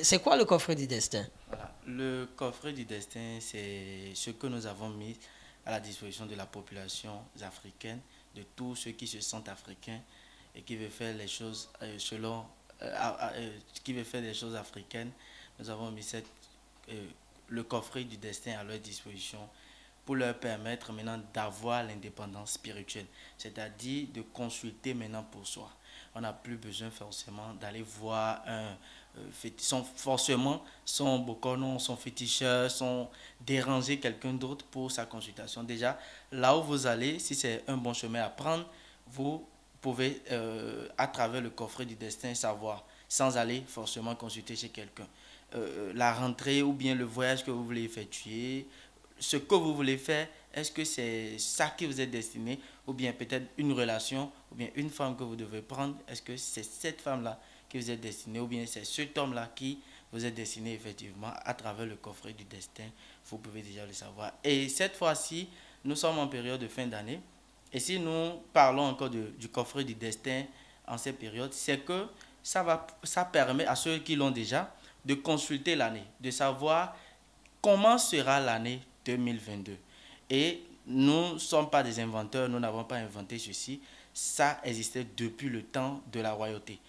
C'est quoi le coffret du destin? Voilà. Le coffret du destin, c'est ce que nous avons mis à la disposition de la population africaine, de tous ceux qui se sentent africains et qui veulent faire les choses qui veulent faire des choses africaines. Nous avons mis euh, le coffret du destin à leur disposition pour leur permettre maintenant d'avoir l'indépendance spirituelle, c'est-à-dire de consulter maintenant pour soi. On n'a plus besoin forcément d'aller voir forcément son bokonon, son féticheur, son déranger quelqu'un d'autre pour sa consultation. Déjà, là où vous allez, si c'est un bon chemin à prendre, vous pouvez, à travers le coffret du destin, savoir, sans aller forcément consulter chez quelqu'un. La rentrée ou bien le voyage que vous voulez effectuer, ce que vous voulez faire, est-ce que c'est ça qui vous est destiné, ou bien peut-être une relation, ou bien une femme que vous devez prendre, est-ce que c'est cette femme-là qui vous est destinée, ou bien c'est cet homme-là qui vous est destiné effectivement à travers le coffret du destin, vous pouvez déjà le savoir. Et cette fois-ci, nous sommes en période de fin d'année, et si nous parlons encore du coffret du destin en cette période, c'est que ça permet à ceux qui l'ont déjà de consulter l'année, de savoir comment sera l'année 2022. Et nous ne sommes pas des inventeurs, nous n'avons pas inventé ceci. Ça existait depuis le temps de la royauté.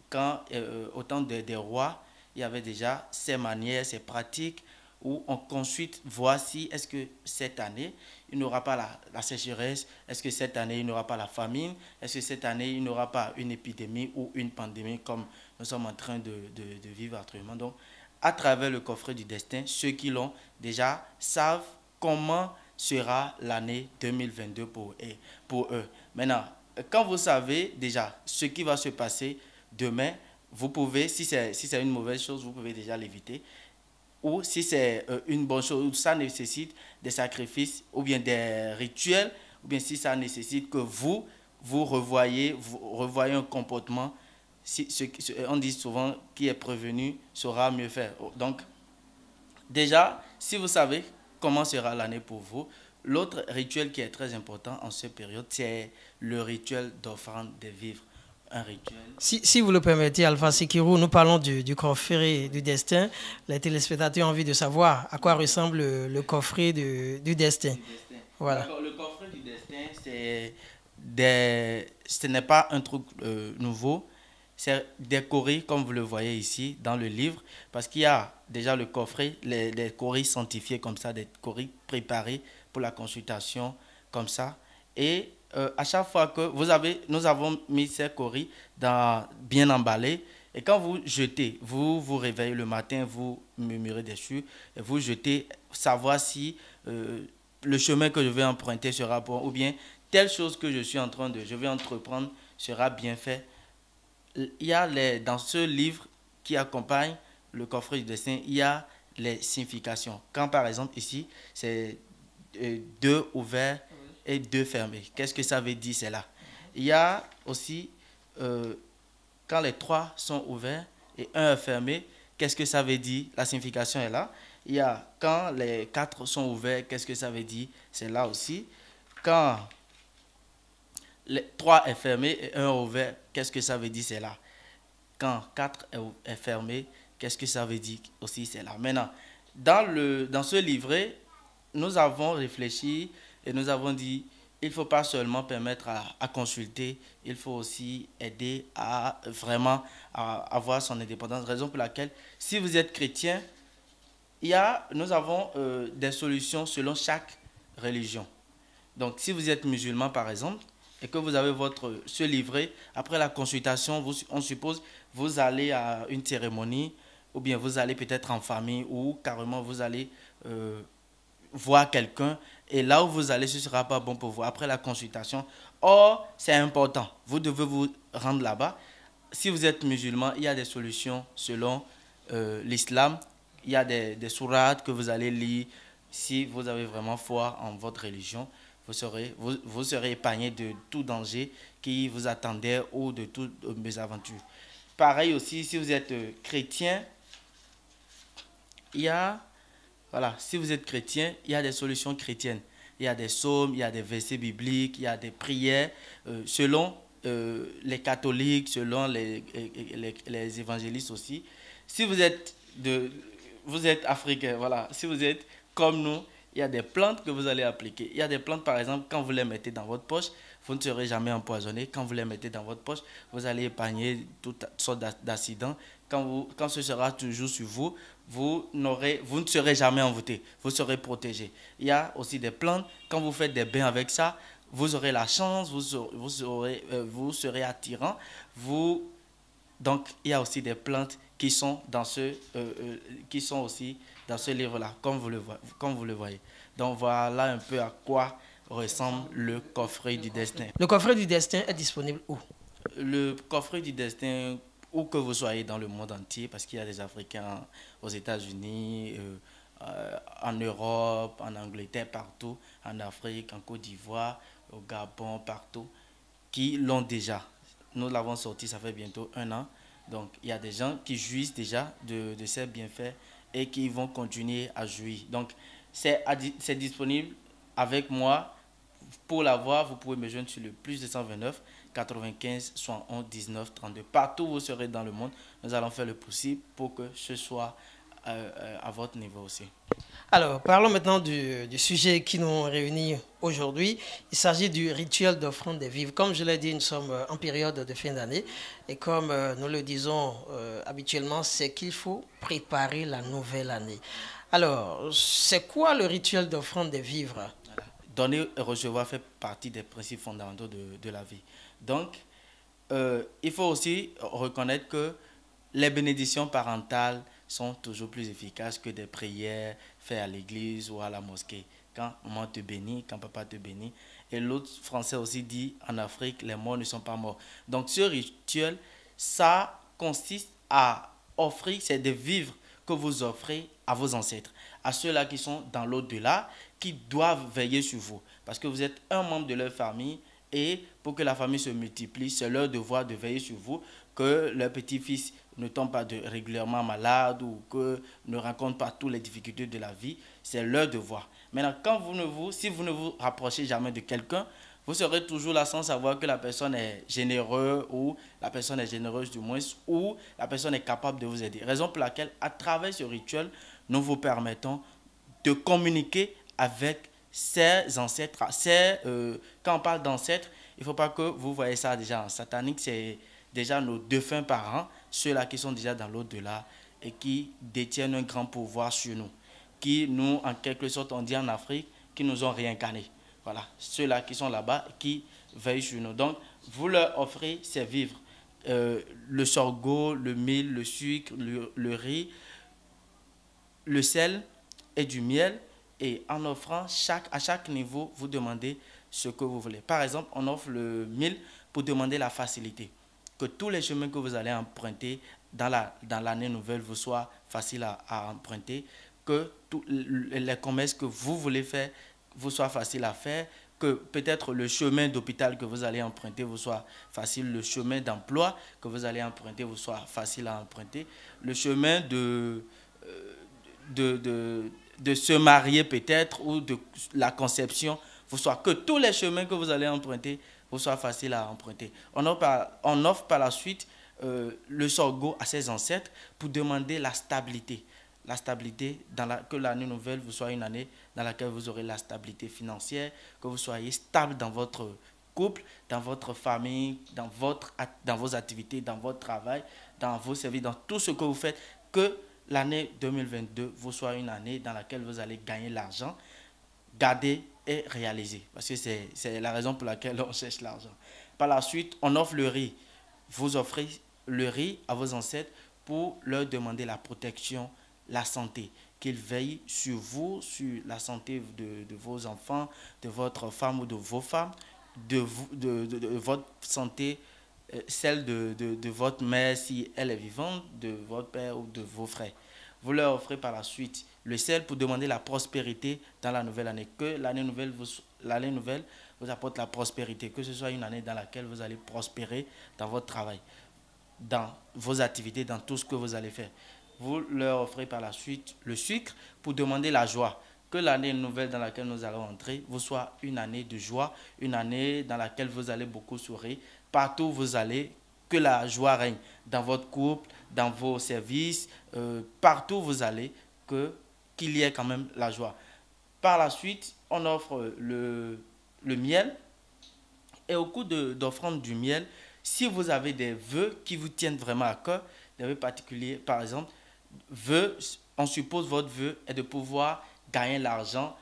Quand, au temps des rois, il y avait déjà ces manières, ces pratiques où on consulte, voici, est-ce que cette année, il n'y aura pas la sécheresse, est-ce que cette année, il n'y aura pas la famine, est-ce que cette année, il n'y aura pas une épidémie ou une pandémie comme nous sommes en train de vivre actuellement. Donc, à travers le coffret du destin, ceux qui l'ont déjà savent comment sera l'année 2022 pour eux. Maintenant, quand vous savez déjà ce qui va se passer demain, vous pouvez, si c'est une mauvaise chose, vous pouvez déjà l'éviter. Ou si c'est une bonne chose, ou ça nécessite des sacrifices ou bien des rituels, ou bien si ça nécessite que vous revoyez un comportement, on dit souvent qui est prévenu saura mieux faire. Donc, déjà, si vous savez comment sera l'année pour vous, l'autre rituel qui est très important en cette période, c'est le rituel d'offrande des vivres. Un rituel. Si vous le permettez, Alpha Sikirou, nous parlons du coffret du destin. Les téléspectateurs ont envie de savoir à quoi ressemble le coffret du destin. Du destin. Voilà. D'accord, le coffret du destin, ce n'est pas un truc nouveau. C'est décoré, comme vous le voyez ici dans le livre, parce qu'il y a déjà le coffret, des coris sanctifiés comme ça, des coris préparés pour la consultation comme ça. Et à chaque fois que nous avons mis ces coris bien emballés. Et quand vous jetez, vous vous réveillez le matin, vous murmurez dessus, et vous jetez, savoir si le chemin que je vais emprunter sera bon, ou bien telle chose que je vais entreprendre sera bien fait. Il y a dans ce livre qui accompagne le coffret du destin, il y a les significations. Quand par exemple ici, c'est deux ouverts et deux fermés. Qu'est-ce que ça veut dire cela? Il y a aussi, euh, quand les trois sont ouverts et un est fermé, qu'est-ce que ça veut dire? La signification est là. Il y a quand les quatre sont ouverts, qu'est-ce que ça veut dire? C'est là aussi. Quand les trois est fermé et un est ouvert, qu'est-ce que ça veut dire? C'est là. Quand 4 est fermé, qu'est-ce que ça veut dire aussi? C'est là. Maintenant, dans ce livret, nous avons réfléchi et nous avons dit, il ne faut pas seulement permettre à consulter, il faut aussi aider à vraiment à avoir son indépendance. Raison pour laquelle, si vous êtes chrétien, nous avons des solutions selon chaque religion. Donc, si vous êtes musulman, par exemple, et que vous avez ce livret, après la consultation, on suppose, vous allez à une cérémonie, ou bien vous allez peut-être en famille, ou carrément vous allez voir quelqu'un, et là où vous allez, ce ne sera pas bon pour vous, après la consultation. Or, c'est important, vous devez vous rendre là-bas. Si vous êtes musulman, il y a des solutions selon l'islam, il y a des sourates que vous allez lire, si vous avez vraiment foi en votre religion, vous serez épargné de tout danger qui vous attendait ou de toutes mésaventures. Pareil aussi, si vous êtes chrétien, il y a, voilà, si vous êtes chrétien, il y a des solutions chrétiennes. Il y a des psaumes, il y a des versets bibliques, il y a des prières selon les catholiques, selon les évangélistes aussi. Si vous êtes de... Vous êtes africain, voilà. Si vous êtes comme nous, il y a des plantes que vous allez appliquer. Il y a des plantes, par exemple, quand vous les mettez dans votre poche, vous ne serez jamais empoisonné. Quand vous les mettez dans votre poche, vous allez épargner toutes sortes d'accidents. Quand ce sera toujours sur vous, vous ne serez jamais envoûté. Vous serez protégé. Il y a aussi des plantes, quand vous faites des bains avec ça, vous aurez la chance, vous serez attirant. Donc, il y a aussi des plantes qui sont qui sont aussi dans ce livre-là, comme vous le voyez. Donc, voilà un peu à quoi ressemble le coffret du destin. Le coffret du destin est disponible où? Le coffret du destin, où que vous soyez dans le monde entier, parce qu'il y a des Africains aux États-Unis, en Europe, en Angleterre, partout, en Afrique, en Côte d'Ivoire, au Gabon, partout, qui l'ont déjà. Nous l'avons sorti, ça fait bientôt 1 an. Donc, il y a des gens qui jouissent déjà de ces bienfaits et qui vont continuer à jouir. Donc, c'est disponible avec moi. Pour l'avoir, vous pouvez me joindre sur le plus 229 95 71 19 32. Partout où vous serez dans le monde, nous allons faire le possible pour que ce soit à votre niveau aussi. Alors, parlons maintenant du sujet qui nous réunit aujourd'hui. Il s'agit du rituel d'offrande des vivres. Comme je l'ai dit, nous sommes en période de fin d'année. Et comme nous le disons habituellement, c'est qu'il faut préparer la nouvelle année. Alors, c'est quoi le rituel d'offrande des vivres? Donner et recevoir fait partie des principes fondamentaux de la vie. Donc, il faut aussi reconnaître que les bénédictions parentales sont toujours plus efficaces que des prières faites à l'église ou à la mosquée. Quand maman te bénit, quand papa te bénit. Et l'autre français aussi dit, en Afrique, les morts ne sont pas morts. Donc ce rituel, ça consiste à offrir, c'est des vivres que vous offrez à vos ancêtres, à ceux-là qui sont dans l'au-delà, qui doivent veiller sur vous. Parce que vous êtes un membre de leur famille et pour que la famille se multiplie, c'est leur devoir de veiller sur vous, que leur petit-fils ne tombe pas régulièrement malade ou que ne rencontre pas toutes les difficultés de la vie. C'est leur devoir. Maintenant, si vous ne vous rapprochez jamais de quelqu'un, vous serez toujours là sans savoir que la personne est généreuse ou la personne est généreuse du moins ou la personne est capable de vous aider. Raison pour laquelle, à travers ce rituel, nous vous permettons de communiquer avec ses ancêtres. Quand on parle d'ancêtres, il ne faut pas que vous voyez ça déjà en satanique, c'est déjà nos défunts parents, ceux-là qui sont déjà dans l'au-delà et qui détiennent un grand pouvoir sur nous, qui nous, en quelque sorte, on dit en Afrique, qui nous ont réincarnés. Voilà, ceux-là qui sont là-bas, qui veillent sur nous. Donc, vous leur offrez ces vivres. Le sorgho, le mil, le sucre, le riz, le sel et du miel. Et en offrant, à chaque niveau, vous demandez ce que vous voulez. Par exemple, on offre le mil pour demander la facilité. Que tous les chemins que vous allez emprunter dans l'année nouvelle vous soient faciles à emprunter. Que tous les commerces que vous voulez faire vous soient faciles à faire. Que peut-être le chemin d'hôpital que vous allez emprunter vous soit facile. Le chemin d'emploi que vous allez emprunter vous soit facile à emprunter. Le chemin de se marier peut-être ou de la conception, que tous les chemins que vous allez emprunter vous soient faciles à emprunter. On offre par la suite le sorgho à ses ancêtres pour demander la stabilité. La stabilité, que l'année nouvelle vous soit une année dans laquelle vous aurez la stabilité financière, que vous soyez stable dans votre couple, dans votre famille, dans vos activités, dans votre travail, dans vos services, dans tout ce que vous faites, que l'année 2022 vous soit une année dans laquelle vous allez gagner l'argent, garder et réaliser. Parce que c'est la raison pour laquelle on cherche l'argent. Par la suite, on offre le riz. Vous offrez le riz à vos ancêtres pour leur demander la protection, la santé. Qu'ils veillent sur vous, sur la santé de vos enfants, de votre femme ou de vos femmes, de votre santé, celle de votre mère si elle est vivante, de votre père ou de vos frères. Vous leur offrez par la suite le sel pour demander la prospérité dans la nouvelle année. Que l'année nouvelle vous apporte la prospérité. Que ce soit une année dans laquelle vous allez prospérer dans votre travail, dans vos activités, dans tout ce que vous allez faire. Vous leur offrez par la suite le sucre pour demander la joie. Que l'année nouvelle dans laquelle nous allons entrer vous soit une année de joie, une année dans laquelle vous allez beaucoup sourire. Partout où vous allez, que la joie règne dans votre couple, dans vos services, partout où vous allez, qu'il y ait quand même la joie. Par la suite, on offre le miel. Et au cours d'offrande du miel, si vous avez des vœux qui vous tiennent vraiment à cœur, des vœux particuliers, par exemple, vœux, on suppose votre vœu est de pouvoir gagner l'argent,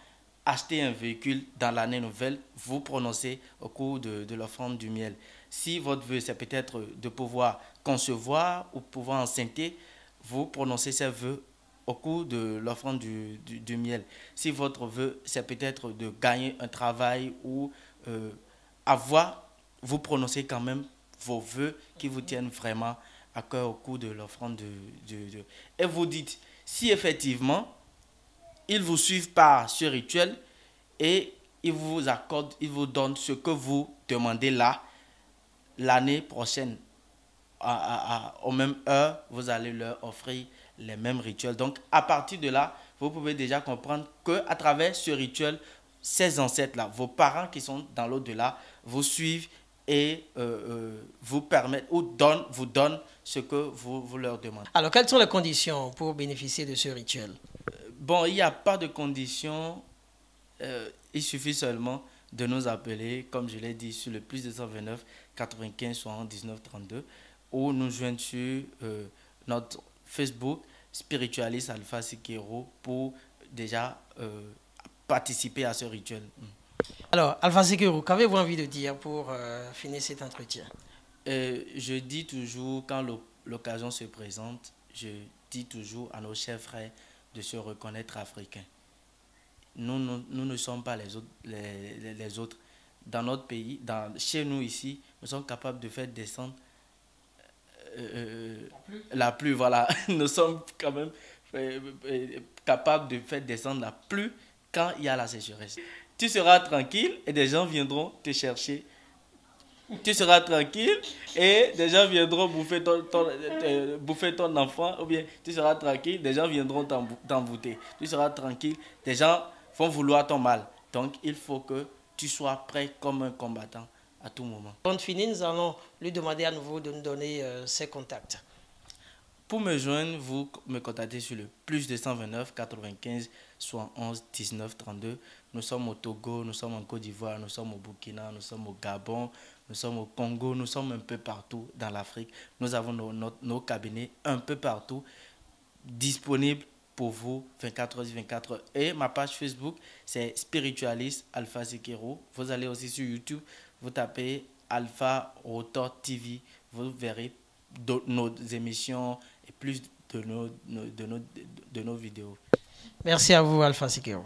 acheter un véhicule dans l'année nouvelle, vous prononcez au cours de l'offrande du miel. Si votre vœu, c'est peut-être de pouvoir concevoir ou pouvoir enceinter, vous prononcez ces vœux au cours de l'offrande du miel. Si votre vœu, c'est peut-être de gagner un travail ou avoir, vous prononcez quand même vos vœux qui vous tiennent vraiment à cœur au cours de l'offrande et vous dites, si effectivement, ils vous suivent par ce rituel et ils vous accordent, ils vous donnent ce que vous demandez là, l'année prochaine, aux mêmes heures, vous allez leur offrir les mêmes rituels. Donc, à partir de là, vous pouvez déjà comprendre qu'à travers ce rituel, ces ancêtres-là, vos parents qui sont dans l'au-delà, vous suivent et vous permettent ou vous donnent ce que vous leur demandez. Alors, quelles sont les conditions pour bénéficier de ce rituel? Bon, il n'y a pas de conditions. Il suffit seulement de nous appeler, comme je l'ai dit, sur le plus 229 95 60 19 32 ou nous joindre sur notre Facebook Spiritualiste Alpha Sikero pour déjà participer à ce rituel. Alors, Alpha Sikero, qu'avez-vous envie de dire pour finir cet entretien? Je dis toujours, quand l'occasion se présente, je dis toujours à nos chers frères de se reconnaître africains. Nous ne sommes pas les autres. Dans notre pays, chez nous ici, nous sommes capables de faire descendre la pluie. Voilà. Nous sommes quand même capables de faire descendre la pluie quand il y a la sécheresse. Tu seras tranquille et des gens viendront te chercher. Tu seras tranquille et des gens viendront bouffer ton enfant, ou bien tu seras tranquille, des gens viendront t'envoûter. Tu seras tranquille, des gens vont vouloir ton mal. Donc il faut que tu sois prêt comme un combattant à tout moment. Pour finir, nous allons lui demander à nouveau de nous donner ses contacts. Pour me joindre, vous me contactez sur le plus 229 95 71 19 32. Nous sommes au Togo, nous sommes en Côte d'Ivoire, nous sommes au Burkina, nous sommes au Gabon, nous sommes au Congo, nous sommes un peu partout dans l'Afrique. Nous avons nos cabinets un peu partout disponibles pour vous 24h/24. Et ma page Facebook, c'est Spiritualiste Alpha Sikero. Vous allez aussi sur YouTube, vous tapez Alpha Rotor TV, vous verrez nos émissions et plus de nos vidéos. Merci à vous, Alpha Sikero.